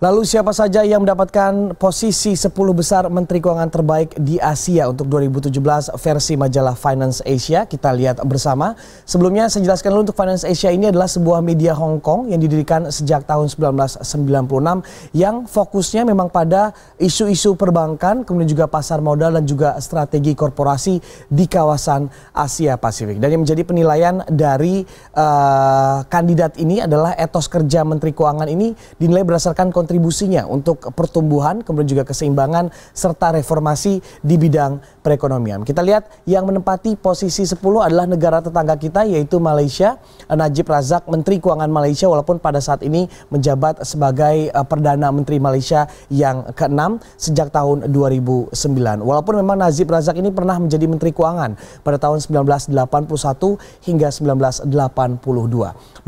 Lalu siapa saja yang mendapatkan posisi 10 besar Menteri Keuangan terbaik di Asia untuk 2017 versi majalah Finance Asia? Kita lihat bersama. Sebelumnya saya jelaskan dulu, untuk Finance Asia ini adalah sebuah media Hong Kong yang didirikan sejak tahun 1996 yang fokusnya memang pada isu-isu perbankan, kemudian juga pasar modal dan juga strategi korporasi di kawasan Asia Pasifik. Dan yang menjadi penilaian dari kandidat ini adalah etos kerja Menteri Keuangan ini dinilai berdasarkan kontribusinya untuk pertumbuhan, kemudian juga keseimbangan, serta reformasi di bidang perekonomian. Kita lihat yang menempati posisi 10 adalah negara tetangga kita, yaitu Malaysia. Najib Razak, Menteri Keuangan Malaysia, walaupun pada saat ini menjabat sebagai Perdana Menteri Malaysia yang ke-6 sejak tahun 2009. Walaupun memang Najib Razak ini pernah menjadi Menteri Keuangan pada tahun 1981 hingga 1982.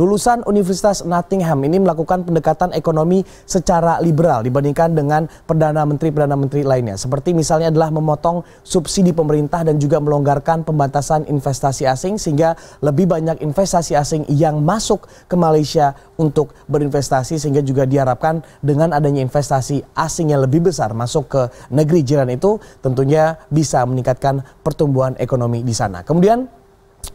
Lulusan Universitas Nottingham ini melakukan pendekatan ekonomi secara liberal dibandingkan dengan Perdana Menteri lainnya. Seperti misalnya adalah memotong subsidi pemerintah dan juga melonggarkan pembatasan investasi asing sehingga lebih banyak investasi asing yang masuk ke Malaysia untuk berinvestasi, sehingga juga diharapkan dengan adanya investasi asing yang lebih besar masuk ke negeri jiran itu tentunya bisa meningkatkan pertumbuhan ekonomi di sana. Kemudian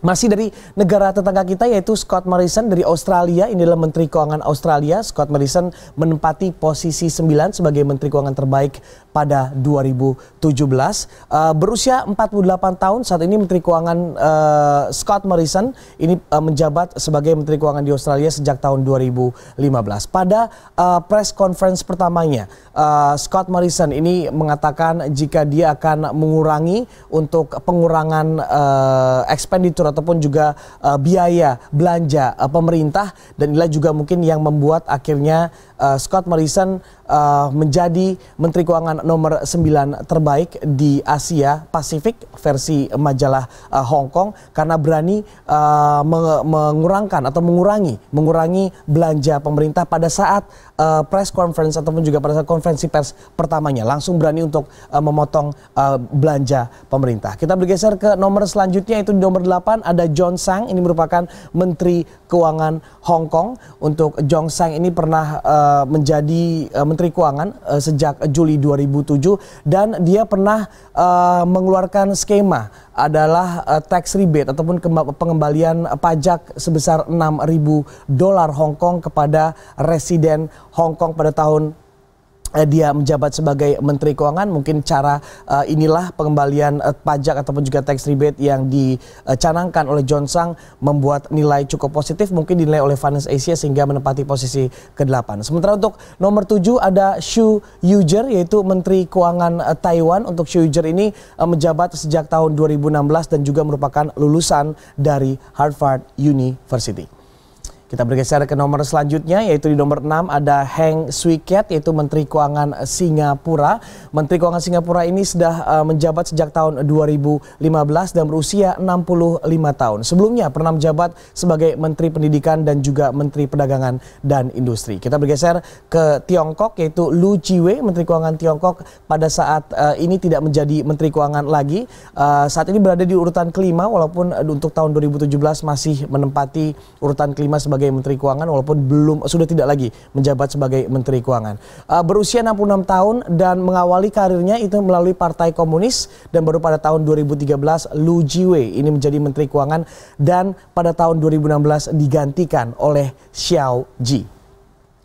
masih dari negara tetangga kita, yaitu Scott Morrison dari Australia. Ini adalah Menteri Keuangan Australia. Scott Morrison menempati posisi 9 sebagai Menteri Keuangan terbaik pada 2017. Berusia 48 tahun saat ini Menteri Keuangan Scott Morrison ini menjabat sebagai Menteri Keuangan di Australia sejak tahun 2015. Pada press conference pertamanya, Scott Morrison ini mengatakan jika dia akan mengurangi untuk pengurangan expenditure ataupun juga biaya belanja pemerintah, dan inilah juga mungkin yang membuat akhirnya Scott Morrison menjadi Menteri Keuangan nomor 9 terbaik di Asia Pasifik versi majalah Hong Kong, karena berani mengurangi belanja pemerintah pada saat press conference ataupun juga pada saat konferensi pers pertamanya, langsung berani untuk memotong belanja pemerintah. Kita bergeser ke nomor selanjutnya, yaitu di nomor 8 ada John Tsang. Ini merupakan Menteri Keuangan Hong Kong. Untuk John Tsang ini pernah menjadi Menteri Keuangan sejak Juli 2007, dan dia pernah mengeluarkan skema adalah tax rebate ataupun pengembalian pajak sebesar $6.000 Hong Kong kepada residen Hong Kong pada tahun dia menjabat sebagai Menteri Keuangan. Mungkin cara inilah pengembalian pajak ataupun juga tax rebate yang dicanangkan oleh John Tsang membuat nilai cukup positif, mungkin dinilai oleh Finance Asia sehingga menempati posisi ke-8. Sementara untuk nomor 7 ada Xu Yuger, yaitu Menteri Keuangan Taiwan. Untuk Xu Yuger ini menjabat sejak tahun 2016 dan juga merupakan lulusan dari Harvard University. Kita bergeser ke nomor selanjutnya, yaitu di nomor 6 ada Heng Swee Keat, yaitu Menteri Keuangan Singapura. Menteri Keuangan Singapura ini sudah menjabat sejak tahun 2015 dan berusia 65 tahun. Sebelumnya pernah menjabat sebagai Menteri Pendidikan dan juga Menteri Perdagangan dan Industri. Kita bergeser ke Tiongkok, yaitu Lu Chiwei, Menteri Keuangan Tiongkok pada saat ini tidak menjadi Menteri Keuangan lagi. Saat ini berada di urutan kelima, walaupun untuk tahun 2017 masih menempati urutan kelima sebagai Menteri Keuangan, walaupun sudah tidak lagi menjabat sebagai Menteri Keuangan. Berusia 66 tahun dan mengawali karirnya itu melalui Partai Komunis, dan baru pada tahun 2013 Lu Chiwei ini menjadi Menteri Keuangan dan pada tahun 2016 digantikan oleh Xiao Ji.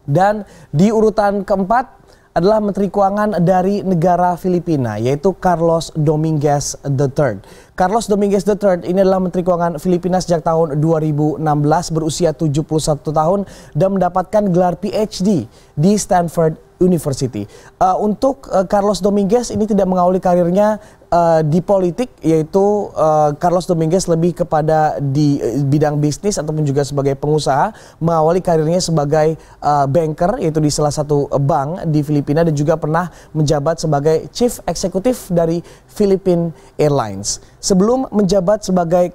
Dan di urutan keempat adalah Menteri Keuangan dari negara Filipina, yaitu Carlos Dominguez III. Carlos Dominguez III ini adalah Menteri Keuangan Filipina sejak tahun 2016, berusia 71 tahun dan mendapatkan gelar PhD di Stanford University. Untuk Carlos Dominguez ini tidak mengawali karirnya di politik, yaitu Carlos Dominguez lebih kepada di bidang bisnis ataupun juga sebagai pengusaha. Mengawali karirnya sebagai banker, yaitu di salah satu bank di Filipina, dan juga pernah menjabat sebagai Chief Executive dari Philippine Airlines. Sebelum menjabat sebagai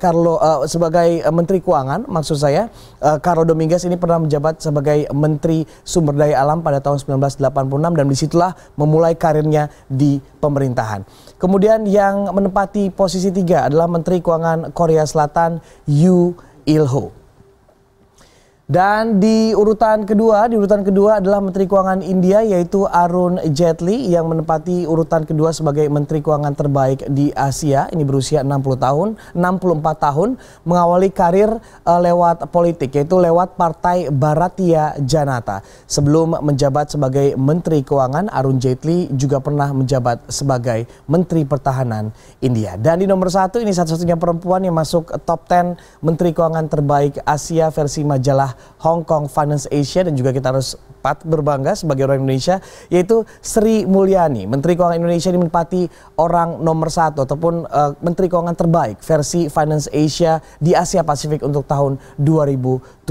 Menteri Keuangan, maksud saya, Carlos Dominguez ini pernah menjabat sebagai Menteri Sumber Daya Alam pada tahun 1986, dan disitulah memulai karirnya di pemerintahan. Kemudian yang menempati posisi 3 adalah Menteri Keuangan Korea Selatan, Yoo Il-ho. Dan di urutan kedua adalah Menteri Keuangan India yaitu Arun Jaitley yang menempati urutan kedua sebagai Menteri Keuangan terbaik di Asia. Ini berusia 64 tahun, mengawali karir lewat politik yaitu lewat Partai Bharatiya Janata. Sebelum menjabat sebagai Menteri Keuangan, Arun Jaitley juga pernah menjabat sebagai Menteri Pertahanan India. Dan di nomor 1 ini satu-satunya perempuan yang masuk top 10 Menteri Keuangan terbaik Asia versi majalah Hong Kong Finance Asia, dan juga kita harus berbangga sebagai orang Indonesia, yaitu Sri Mulyani. Menteri Keuangan Indonesia ini menempati orang nomor 1 ataupun Menteri Keuangan terbaik versi Finance Asia di Asia Pasifik untuk tahun 2017.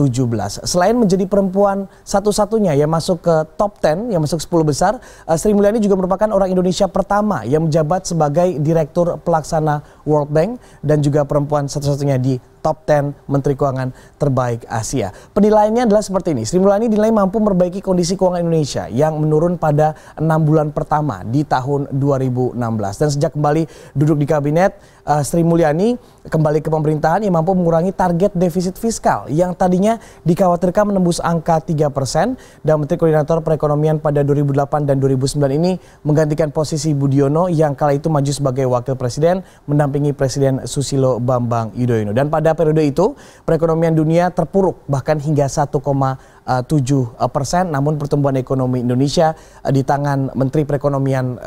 Selain menjadi perempuan satu-satunya yang masuk ke top 10, yang masuk 10 besar, Sri Mulyani juga merupakan orang Indonesia pertama yang menjabat sebagai Direktur Pelaksana World Bank dan juga perempuan satu-satunya di top 10 Menteri Keuangan terbaik Asia. Penilaiannya adalah seperti ini. Sri Mulyani dinilai mampu memperbaiki kondisi keuangan Indonesia yang menurun pada 6 bulan pertama di tahun 2016. Dan sejak kembali duduk di kabinet, Sri Mulyani kembali ke pemerintahan yang mampu mengurangi target defisit fiskal yang tadinya dikhawatirkan menembus angka 3%, dan Menteri Koordinator Perekonomian pada 2008 dan 2009 ini menggantikan posisi Budiono yang kala itu maju sebagai Wakil Presiden mendampingi Presiden Susilo Bambang Yudhoyono. Dan pada periode itu perekonomian dunia terpuruk bahkan hingga 1,7%, namun pertumbuhan ekonomi Indonesia di tangan Menteri Perekonomian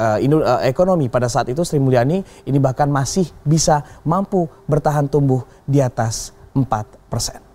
Ekonomi pada saat itu Sri Mulyani ini bahkan masih bisa mampu bertahan tumbuh di atas 4%.